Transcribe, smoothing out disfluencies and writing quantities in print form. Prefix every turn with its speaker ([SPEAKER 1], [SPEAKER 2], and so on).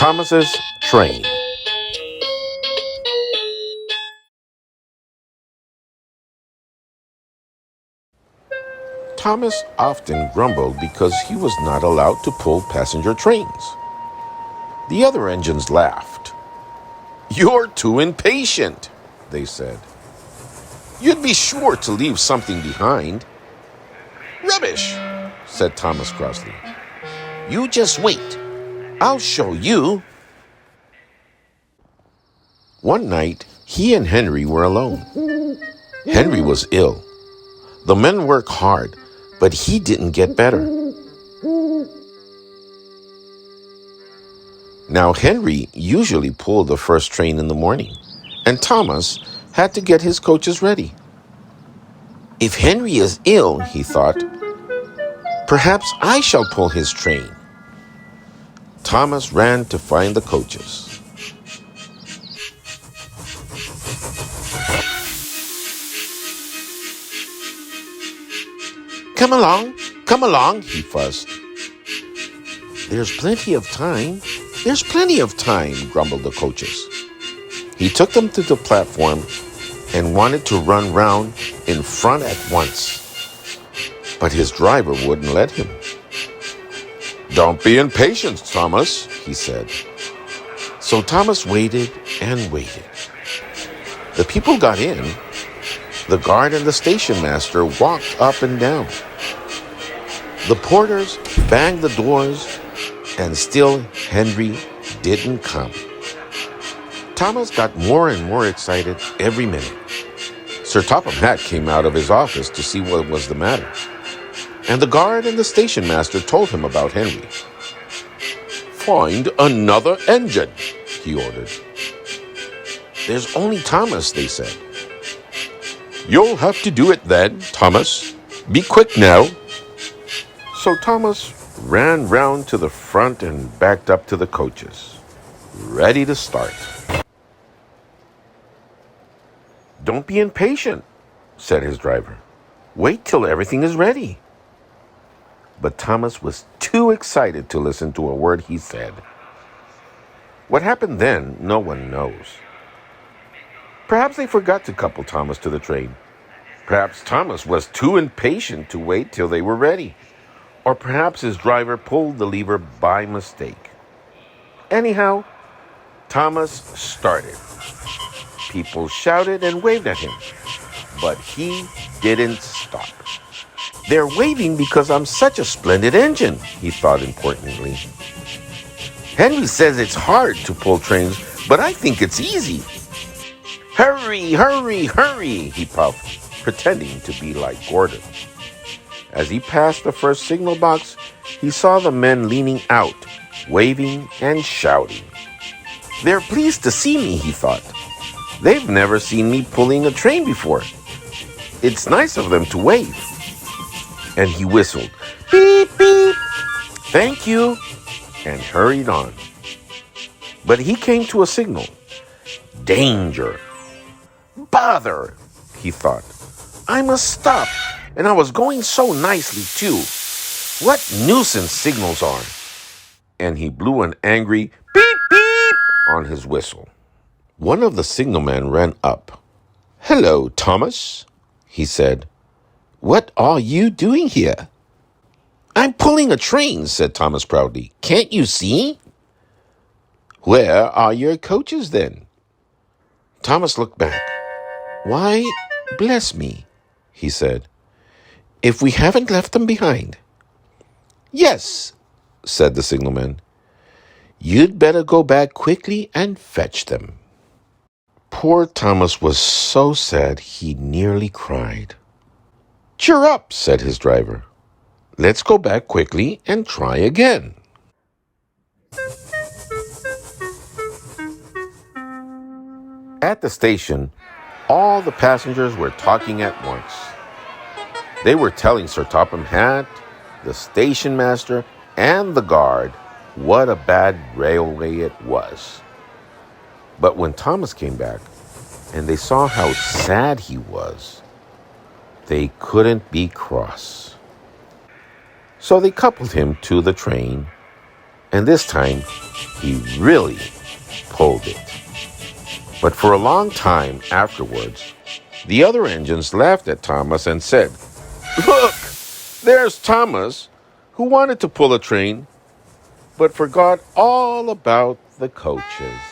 [SPEAKER 1] Thomas's train. Thomas often grumbled because he was not allowed to pull passenger trains. The other engines laughed. "You're too impatient," they said. "You'd be sure to leave something behind." "Rubbish," said Thomas crossly. "You just wait. I'll show you." One night, he and Henry were alone. Henry was ill. The men worked hard, but he didn't get better. Now, Henry usually pulled the first train in the morning, and Thomas had to get his coaches ready. If Henry is ill, he thought, perhaps I shall pull his train. Thomas ran to find the coaches. Come along, he fussed. There's plenty of time, grumbled the coaches. He took them to the platform and wanted to run round in front at once. But his driver wouldn't let him. "Don't be impatient, Thomas," he said. So Thomas waited and waited. The people got in. The guard and the station master walked up and down. The porters banged the doors, and still Henry didn't come. Thomas got more and more excited every minute. Sir Topham Hatt came out of his office to see what was the matter, and the guard and the station master told him about Henry. "Find another engine," he ordered. "There's only Thomas," they said. "You'll have to do it then, Thomas. Be quick now." So Thomas ran round to the front and backed up to the coaches, ready to start. "Don't be impatient," said his driver. "Wait till everything is ready." But Thomas was too excited to listen to a word he said. What happened then, no one knows. Perhaps they forgot to couple Thomas to the train. Perhaps Thomas was too impatient to wait till they were ready. Or perhaps his driver pulled the lever by mistake. Anyhow, Thomas started. People shouted and waved at him, but he didn't stop. "They're waving because I'm such a splendid engine," he thought importantly. "Henry says it's hard to pull trains, but I think it's easy." "Hurry, hurry, hurry," he puffed, pretending to be like Gordon. As he passed the first signal box, he saw the men leaning out, waving and shouting. "They're pleased to see me," he thought. "They've never seen me pulling a train before. It's nice of them to wave." And he whistled, "Beep, beep, thank you," and hurried on. But he came to a signal. Danger. Bother, he thought. I must stop. And I was going so nicely, too. What nuisance signals are. And he blew an angry beep, beep on his whistle. One of the signalmen ran up. "Hello, Thomas," he said. "What are you doing here?" "I'm pulling a train," said Thomas proudly. "Can't you see?" "Where are your coaches, then?" Thomas looked back. "Why, bless me," he said, "if we haven't left them behind." "Yes," said the signalman. "You'd better go back quickly and fetch them." Poor Thomas was so sad he nearly cried. "Cheer up," said his driver. "Let's go back quickly and try again." At the station, all the passengers were talking at once. They were telling Sir Topham Hatt, the station master, and the guard what a bad railway it was. But when Thomas came back, and they saw how sad he was, they couldn't be cross. So they coupled him to the train, And this time, he really pulled it. But for a long time afterwards, the other engines laughed at Thomas and said, "Look, there's Thomas, who wanted to pull a train, but forgot all about the coaches."